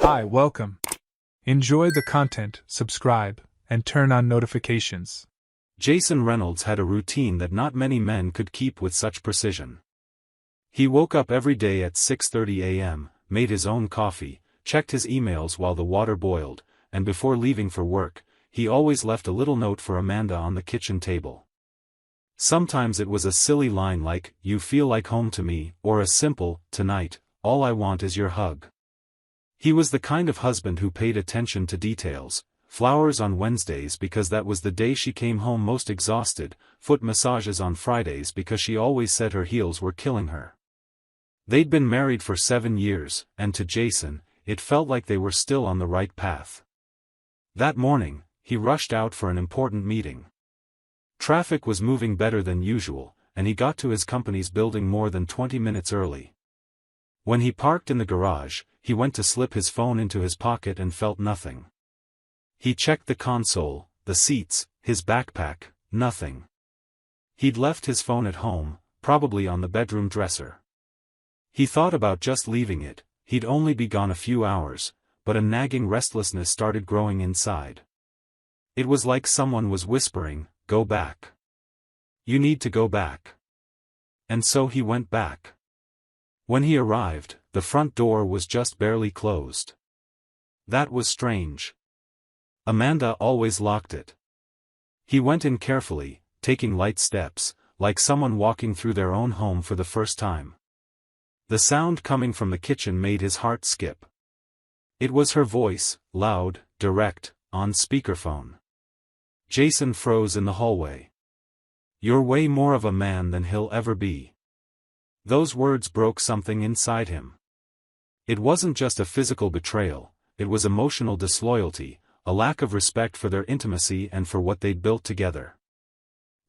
Hi, welcome. Enjoy the content, subscribe, and turn on notifications. Jason Reynolds had a routine that not many men could keep with such precision. He woke up every day at 6:30 a.m., made his own coffee, checked his emails while the water boiled, and before leaving for work, he always left a little note for Amanda on the kitchen table. Sometimes it was a silly line like, "You feel like home to me," or a simple, "Tonight, all I want is your hug." He was the kind of husband who paid attention to details: flowers on Wednesdays because that was the day she came home most exhausted, foot massages on Fridays because she always said her heels were killing her. They'd been married for 7 years, and to Jason, it felt like they were still on the right path. That morning, he rushed out for an important meeting. Traffic was moving better than usual, and he got to his company's building more than 20 minutes early. When he parked in the garage, he went to slip his phone into his pocket and felt nothing. He checked the console, the seats, his backpack, nothing. He'd left his phone at home, probably on the bedroom dresser. He thought about just leaving it. He'd only be gone a few hours, but a nagging restlessness started growing inside. It was like someone was whispering, "Go back. You need to go back." And so he went back. When he arrived, the front door was just barely closed. That was strange. Amanda always locked it. He went in carefully, taking light steps, like someone walking through their own home for the first time. The sound coming from the kitchen made his heart skip. It was her voice, loud, direct, on speakerphone. Jason froze in the hallway. "You're way more of a man than he'll ever be." Those words broke something inside him. It wasn't just a physical betrayal, it was emotional disloyalty, a lack of respect for their intimacy and for what they'd built together.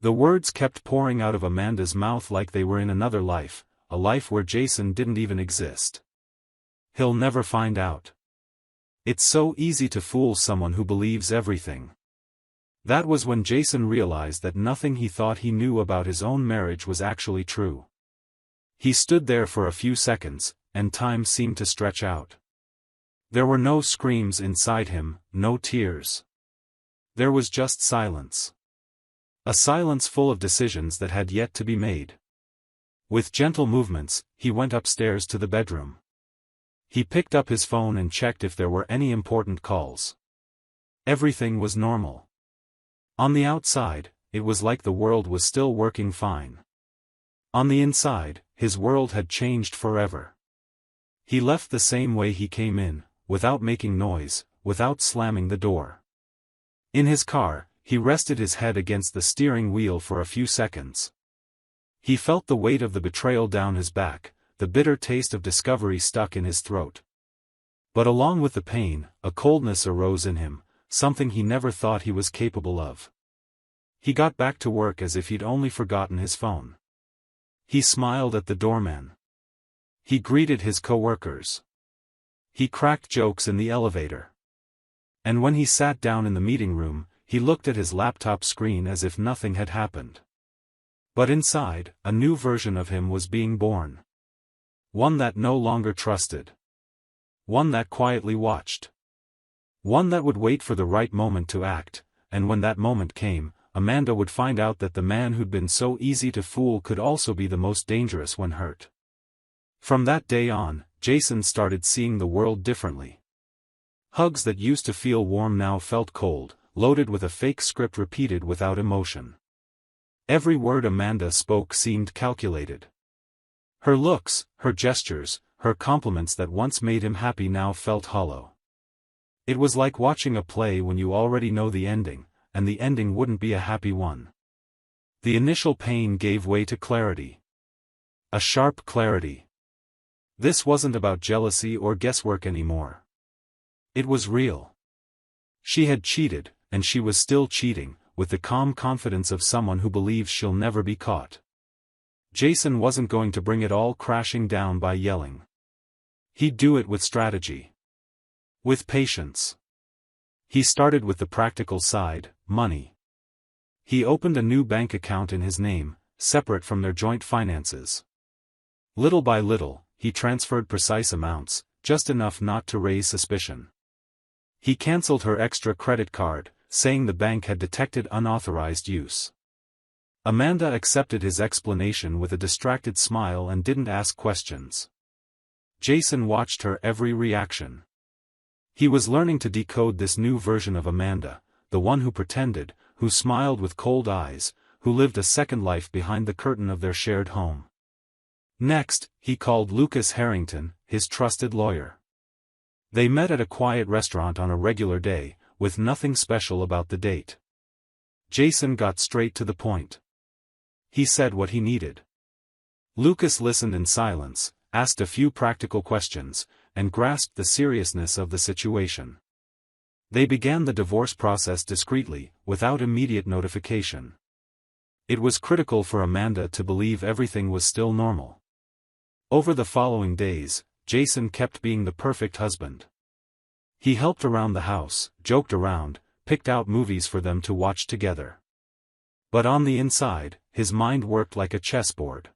The words kept pouring out of Amanda's mouth like they were in another life, a life where Jason didn't even exist. He'll never find out. It's so easy to fool someone who believes everything. That was when Jason realized that nothing he thought he knew about his own marriage was actually true. He stood there for a few seconds, and time seemed to stretch out. There were no screams inside him, no tears. There was just silence. A silence full of decisions that had yet to be made. With gentle movements, he went upstairs to the bedroom. He picked up his phone and checked if there were any important calls. Everything was normal. On the outside, it was like the world was still working fine. On the inside, his world had changed forever. He left the same way he came in, without making noise, without slamming the door. In his car, he rested his head against the steering wheel for a few seconds. He felt the weight of the betrayal down his back, the bitter taste of discovery stuck in his throat. But along with the pain, a coldness arose in him, something he never thought he was capable of. He got back to work as if he'd only forgotten his phone. He smiled at the doorman. He greeted his coworkers. He cracked jokes in the elevator. And when he sat down in the meeting room, he looked at his laptop screen as if nothing had happened. But inside, a new version of him was being born. One that no longer trusted. One that quietly watched. One that would wait for the right moment to act, and when that moment came, Amanda would find out that the man who'd been so easy to fool could also be the most dangerous when hurt. From that day on, Jason started seeing the world differently. Hugs that used to feel warm now felt cold, loaded with a fake script repeated without emotion. Every word Amanda spoke seemed calculated. Her looks, her gestures, her compliments that once made him happy now felt hollow. It was like watching a play when you already know the ending, and the ending wouldn't be a happy one. The initial pain gave way to clarity. A sharp clarity. This wasn't about jealousy or guesswork anymore. It was real. She had cheated, and she was still cheating, with the calm confidence of someone who believes she'll never be caught. Jason wasn't going to bring it all crashing down by yelling. He'd do it with strategy. With patience. He started with the practical side, money. He opened a new bank account in his name, separate from their joint finances. Little by little, he transferred precise amounts, just enough not to raise suspicion. He cancelled her extra credit card, saying the bank had detected unauthorized use. Amanda accepted his explanation with a distracted smile and didn't ask questions. Jason watched her every reaction. He was learning to decode this new version of Amanda, the one who pretended, who smiled with cold eyes, who lived a second life behind the curtain of their shared home. Next, he called Lucas Harrington, his trusted lawyer. They met at a quiet restaurant on a regular day, with nothing special about the date. Jason got straight to the point. He said what he needed. Lucas listened in silence, asked a few practical questions, and grasped the seriousness of the situation. They began the divorce process discreetly, without immediate notification. It was critical for Amanda to believe everything was still normal. Over the following days, Jason kept being the perfect husband. He helped around the house, joked around, picked out movies for them to watch together. But on the inside, his mind worked like a chessboard.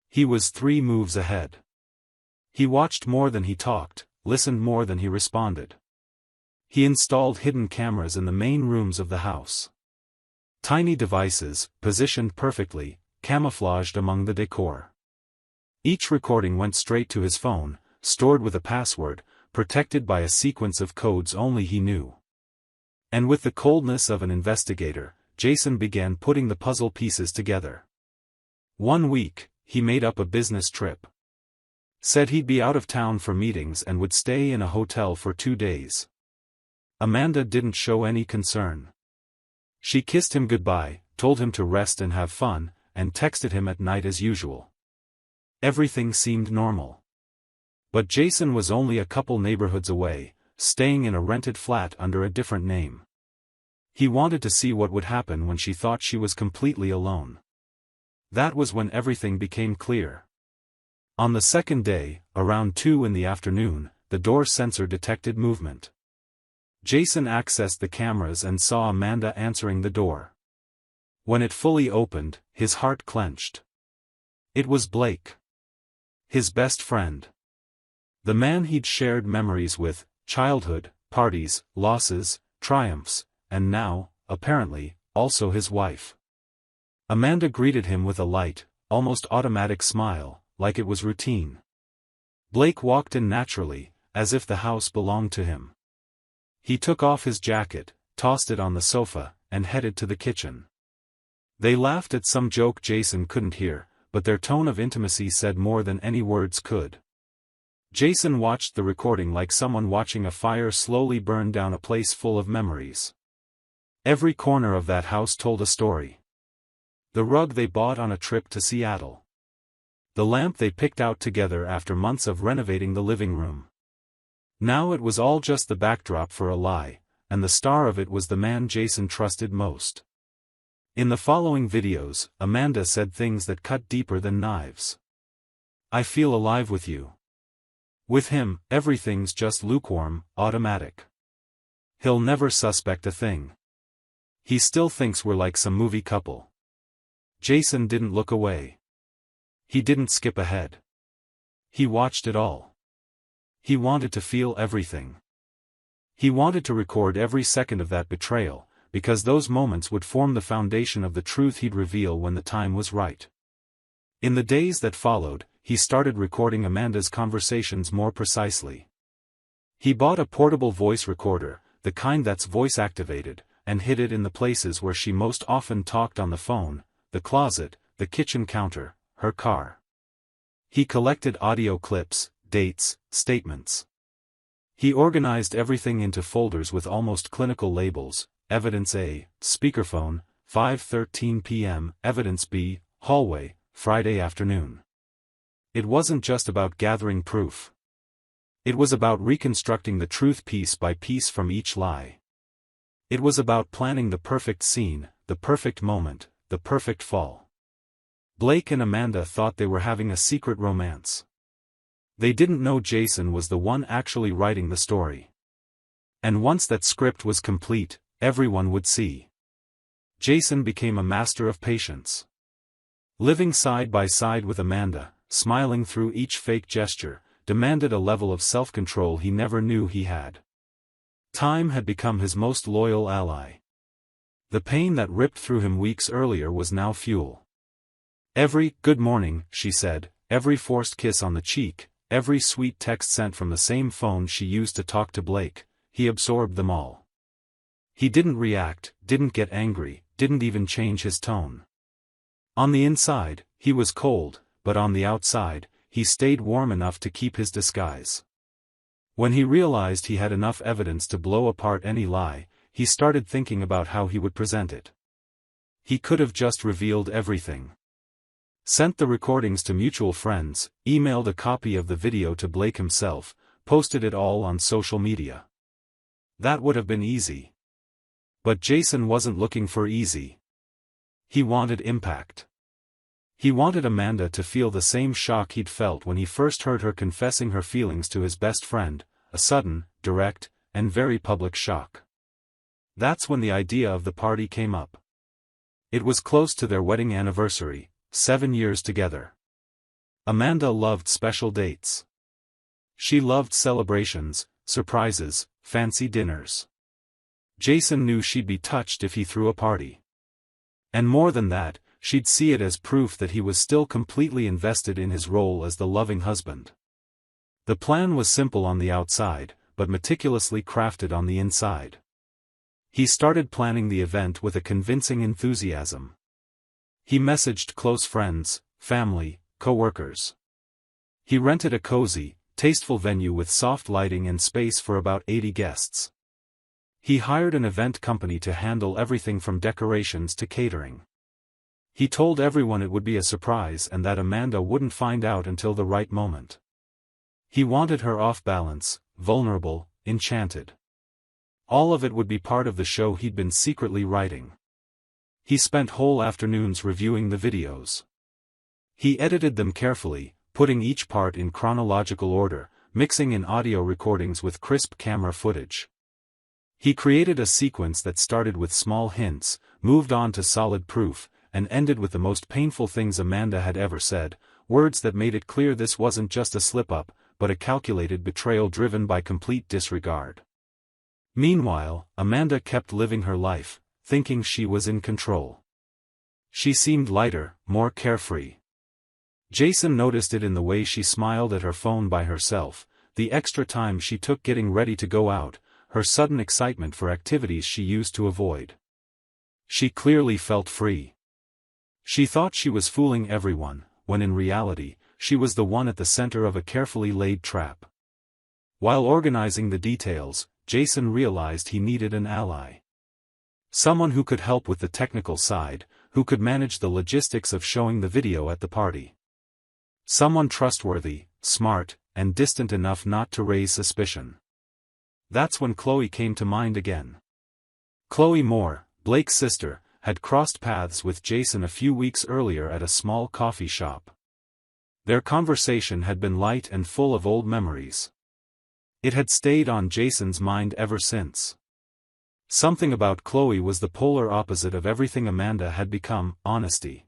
He was 3 moves ahead. He watched more than he talked, listened more than he responded. He installed hidden cameras in the main rooms of the house. Tiny devices, positioned perfectly, camouflaged among the decor. Each recording went straight to his phone, stored with a password, protected by a sequence of codes only he knew. And with the coldness of an investigator, Jason began putting the puzzle pieces together. One week, he made up a business trip. Said he'd be out of town for meetings and would stay in a hotel for 2 days. Amanda didn't show any concern. She kissed him goodbye, told him to rest and have fun, and texted him at night as usual. Everything seemed normal. But Jason was only a couple neighborhoods away, staying in a rented flat under a different name. He wanted to see what would happen when she thought she was completely alone. That was when everything became clear. On the second day, around 2 in the afternoon, the door sensor detected movement. Jason accessed the cameras and saw Amanda answering the door. When it fully opened, his heart clenched. It was Blake. His best friend. The man he'd shared memories with, childhood, parties, losses, triumphs, and now, apparently, also his wife. Amanda greeted him with a light, almost automatic smile, like it was routine. Blake walked in naturally, as if the house belonged to him. He took off his jacket, tossed it on the sofa, and headed to the kitchen. They laughed at some joke Jason couldn't hear, but their tone of intimacy said more than any words could. Jason watched the recording like someone watching a fire slowly burn down a place full of memories. Every corner of that house told a story. The rug they bought on a trip to Seattle. The lamp they picked out together after months of renovating the living room. Now it was all just the backdrop for a lie, and the star of it was the man Jason trusted most. In the following videos, Amanda said things that cut deeper than knives. I feel alive with you. With him, everything's just lukewarm, automatic. He'll never suspect a thing. He still thinks we're like some movie couple. Jason didn't look away. He didn't skip ahead. He watched it all. He wanted to feel everything. He wanted to record every second of that betrayal, because those moments would form the foundation of the truth he'd reveal when the time was right. In the days that followed, he started recording Amanda's conversations more precisely. He bought a portable voice recorder, the kind that's voice-activated, and hid it in the places where she most often talked on the phone, the closet, the kitchen counter, her car. He collected audio clips, dates, statements. He organized everything into folders with almost clinical labels: Evidence A, speakerphone, 5:13 p.m., Evidence B, hallway, Friday afternoon. It wasn't just about gathering proof. It was about reconstructing the truth piece by piece from each lie. It was about planning the perfect scene, the perfect moment, the perfect fall. Blake and Amanda thought they were having a secret romance. They didn't know Jason was the one actually writing the story. And once that script was complete, everyone would see. Jason became a master of patience. Living side by side with Amanda, smiling through each fake gesture, demanded a level of self-control he never knew he had. Time had become his most loyal ally. The pain that ripped through him weeks earlier was now fuel. Every "good morning," she said, every forced kiss on the cheek, every sweet text sent from the same phone she used to talk to Blake, he absorbed them all. He didn't react, didn't get angry, didn't even change his tone. On the inside, he was cold, but on the outside, he stayed warm enough to keep his disguise. When he realized he had enough evidence to blow apart any lie, he started thinking about how he would present it. He could have just revealed everything. Sent the recordings to mutual friends, emailed a copy of the video to Blake himself, posted it all on social media. That would have been easy. But Jason wasn't looking for easy. He wanted impact. He wanted Amanda to feel the same shock he'd felt when he first heard her confessing her feelings to his best friend, a sudden, direct, and very public shock. That's when the idea of the party came up. It was close to their wedding anniversary, 7 years together. Amanda loved special dates. She loved celebrations, surprises, fancy dinners. Jason knew she'd be touched if he threw a party. And more than that, she'd see it as proof that he was still completely invested in his role as the loving husband. The plan was simple on the outside, but meticulously crafted on the inside. He started planning the event with a convincing enthusiasm. He messaged close friends, family, co-workers. He rented a cozy, tasteful venue with soft lighting and space for about 80 guests. He hired an event company to handle everything from decorations to catering. He told everyone it would be a surprise and that Amanda wouldn't find out until the right moment. He wanted her off balance, vulnerable, enchanted. All of it would be part of the show he'd been secretly writing. He spent whole afternoons reviewing the videos. He edited them carefully, putting each part in chronological order, mixing in audio recordings with crisp camera footage. He created a sequence that started with small hints, moved on to solid proof, and ended with the most painful things Amanda had ever said, words that made it clear this wasn't just a slip-up, but a calculated betrayal driven by complete disregard. Meanwhile, Amanda kept living her life, thinking she was in control. She seemed lighter, more carefree. Jason noticed it in the way she smiled at her phone by herself, the extra time she took getting ready to go out, her sudden excitement for activities she used to avoid. She clearly felt free. She thought she was fooling everyone, when in reality, she was the one at the center of a carefully laid trap. While organizing the details, Jason realized he needed an ally. Someone who could help with the technical side, who could manage the logistics of showing the video at the party. Someone trustworthy, smart, and distant enough not to raise suspicion. That's when Chloe came to mind again. Chloe Moore, Blake's sister, had crossed paths with Jason a few weeks earlier at a small coffee shop. Their conversation had been light and full of old memories. It had stayed on Jason's mind ever since. Something about Chloe was the polar opposite of everything Amanda had become: honesty.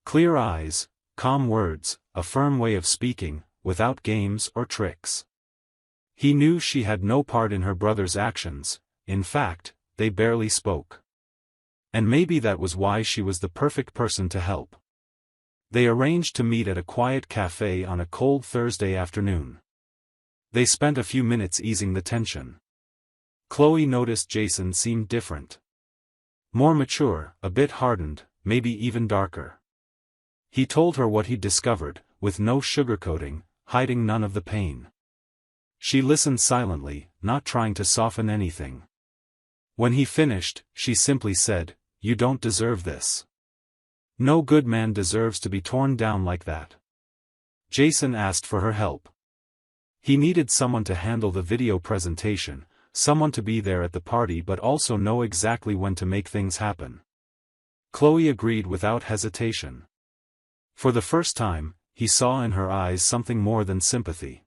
Clear eyes, calm words, a firm way of speaking, without games or tricks. He knew she had no part in her brother's actions, in fact, they barely spoke. And maybe that was why she was the perfect person to help. They arranged to meet at a quiet cafe on a cold Thursday afternoon. They spent a few minutes easing the tension. Chloe noticed Jason seemed different. More mature, a bit hardened, maybe even darker. He told her what he'd discovered, with no sugarcoating, hiding none of the pain. She listened silently, not trying to soften anything. When he finished, she simply said, "You don't deserve this. No good man deserves to be torn down like that." Jason asked for her help. He needed someone to handle the video presentation, someone to be there at the party but also know exactly when to make things happen. Chloe agreed without hesitation. For the first time, he saw in her eyes something more than sympathy.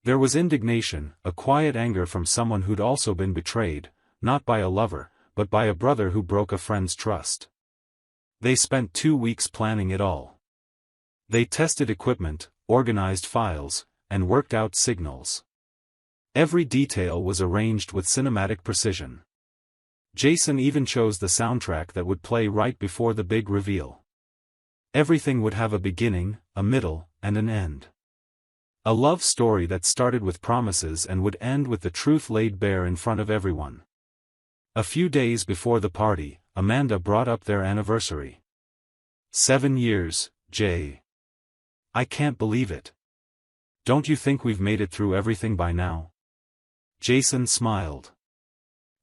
There was indignation, a quiet anger from someone who'd also been betrayed, not by a lover, but by a brother who broke a friend's trust. They spent 2 weeks planning it all. They tested equipment, organized files, and worked out signals. Every detail was arranged with cinematic precision. Jason even chose the soundtrack that would play right before the big reveal. Everything would have a beginning, a middle, and an end. A love story that started with promises and would end with the truth laid bare in front of everyone. A few days before the party, Amanda brought up their anniversary. 7 years, Jay. I can't believe it. Don't you think we've made it through everything by now? Jason smiled.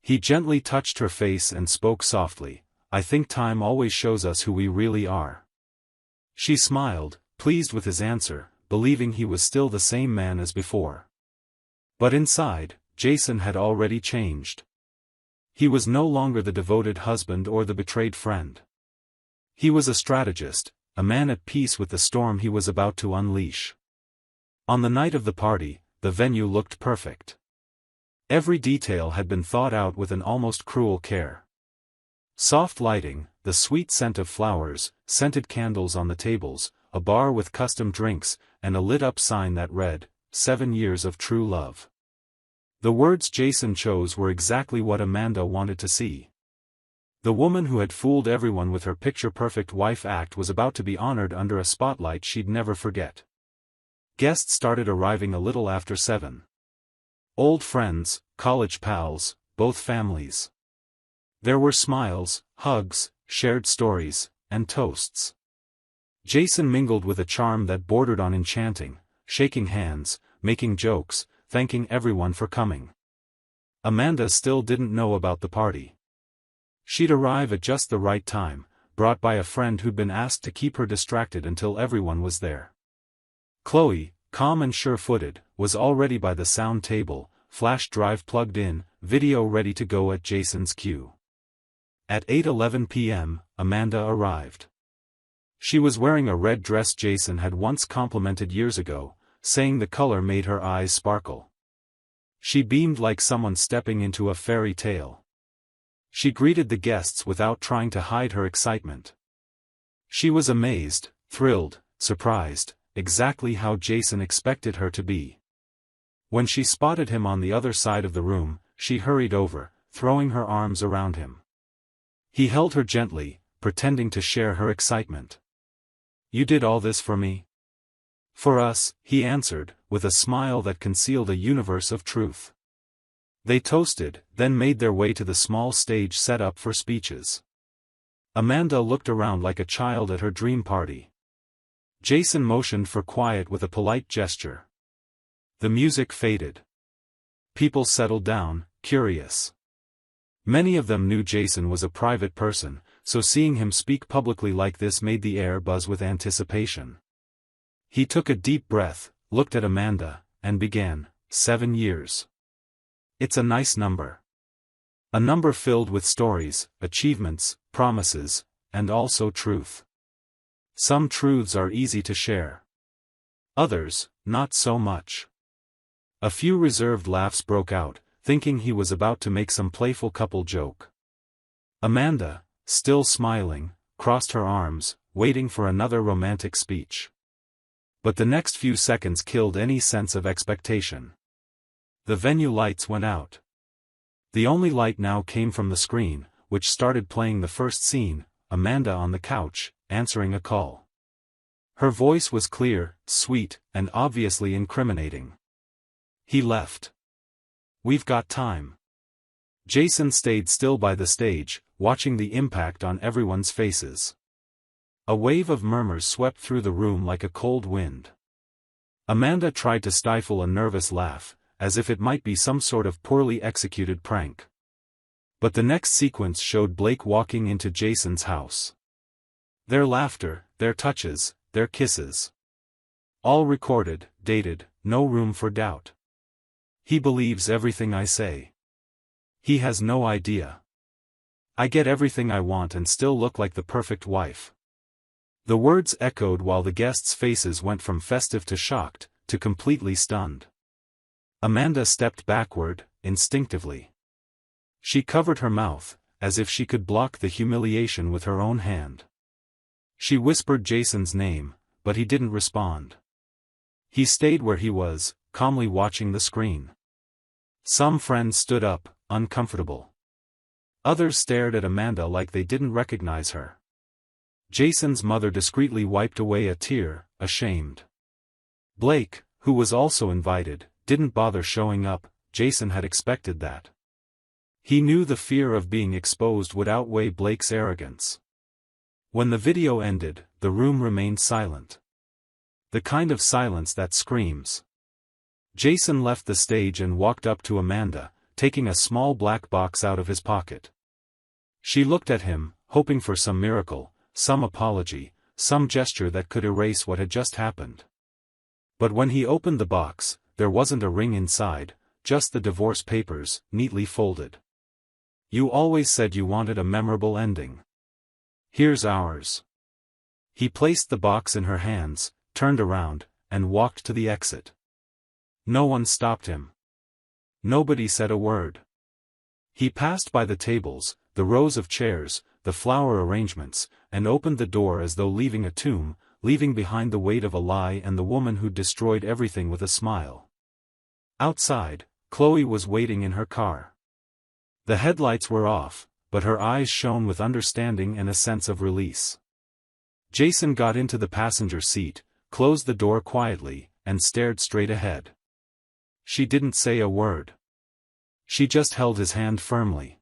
He gently touched her face and spoke softly, I think time always shows us who we really are. She smiled, pleased with his answer, believing he was still the same man as before. But inside, Jason had already changed. He was no longer the devoted husband or the betrayed friend. He was a strategist, a man at peace with the storm he was about to unleash. On the night of the party, the venue looked perfect. Every detail had been thought out with an almost cruel care. Soft lighting, the sweet scent of flowers, scented candles on the tables, a bar with custom drinks, and a lit-up sign that read, 7 years of true love. The words Jason chose were exactly what Amanda wanted to see. The woman who had fooled everyone with her picture-perfect wife act was about to be honored under a spotlight she'd never forget. Guests started arriving a little after 7. Old friends, college pals, both families. There were smiles, hugs, shared stories, and toasts. Jason mingled with a charm that bordered on enchanting, shaking hands, making jokes, thanking everyone for coming. Amanda still didn't know about the party. She'd arrive at just the right time, brought by a friend who'd been asked to keep her distracted until everyone was there. Chloe, calm and sure-footed, was already by the sound table, flash drive plugged in, video ready to go at Jason's cue. At 8:11 p.m., Amanda arrived. She was wearing a red dress Jason had once complimented years ago, saying the color made her eyes sparkle. She beamed like someone stepping into a fairy tale. She greeted the guests without trying to hide her excitement. She was amazed, thrilled, surprised, exactly how Jason expected her to be. When she spotted him on the other side of the room, she hurried over, throwing her arms around him. He held her gently, pretending to share her excitement. "You did all this for me?" "For us," he answered, with a smile that concealed a universe of truth. They toasted, then made their way to the small stage set up for speeches. Amanda looked around like a child at her dream party. Jason motioned for quiet with a polite gesture. The music faded. People settled down, curious. Many of them knew Jason was a private person, so seeing him speak publicly like this made the air buzz with anticipation. He took a deep breath, looked at Amanda, and began, 7 years. It's a nice number. A number filled with stories, achievements, promises, and also truth. Some truths are easy to share. Others, not so much. A few reserved laughs broke out, thinking he was about to make some playful couple joke. Amanda, still smiling, crossed her arms, waiting for another romantic speech. But the next few seconds killed any sense of expectation. The venue lights went out. The only light now came from the screen, which started playing the first scene, Amanda on the couch, answering a call. Her voice was clear, sweet, and obviously incriminating. He left. "We've got time." Jason stayed still by the stage, watching the impact on everyone's faces. A wave of murmurs swept through the room like a cold wind. Amanda tried to stifle a nervous laugh, as if it might be some sort of poorly executed prank. But the next sequence showed Blake walking into Jason's house. Their laughter, their touches, their kisses. All recorded, dated, no room for doubt. "He believes everything I say. He has no idea. I get everything I want and still look like the perfect wife." The words echoed while the guests' faces went from festive to shocked, to completely stunned. Amanda stepped backward, instinctively. She covered her mouth, as if she could block the humiliation with her own hand. She whispered Jason's name, but he didn't respond. He stayed where he was, calmly watching the screen. Some friends stood up, uncomfortable. Others stared at Amanda like they didn't recognize her. Jason's mother discreetly wiped away a tear, ashamed. Blake, who was also invited, didn't bother showing up. Jason had expected that. He knew the fear of being exposed would outweigh Blake's arrogance. When the video ended, the room remained silent. The kind of silence that screams. Jason left the stage and walked up to Amanda, taking a small black box out of his pocket. She looked at him, hoping for some miracle, some apology, some gesture that could erase what had just happened. But when he opened the box, there wasn't a ring inside, just the divorce papers, neatly folded. "You always said you wanted a memorable ending. Here's ours." He placed the box in her hands, turned around, and walked to the exit. No one stopped him. Nobody said a word. He passed by the tables, the rows of chairs, the flower arrangements, and opened the door as though leaving a tomb, leaving behind the weight of a lie and the woman who'd destroyed everything with a smile. Outside, Chloe was waiting in her car. The headlights were off, but her eyes shone with understanding and a sense of release. Jason got into the passenger seat, closed the door quietly, and stared straight ahead. She didn't say a word. She just held his hand firmly.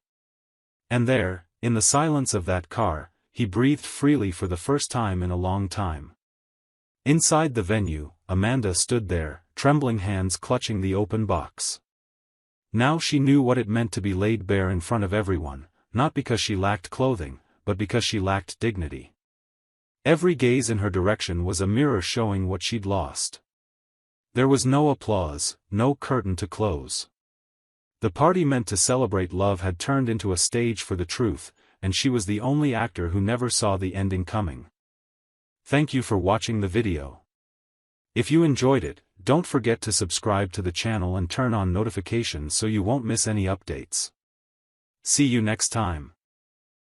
And there, in the silence of that car, he breathed freely for the first time in a long time. Inside the venue, Amanda stood there, trembling hands clutching the open box. Now she knew what it meant to be laid bare in front of everyone, not because she lacked clothing, but because she lacked dignity. Every gaze in her direction was a mirror showing what she'd lost. There was no applause, no curtain to close. The party meant to celebrate love had turned into a stage for the truth, and she was the only actor who never saw the ending coming. Thank you for watching the video. If you enjoyed it, don't forget to subscribe to the channel and turn on notifications so you won't miss any updates. See you next time.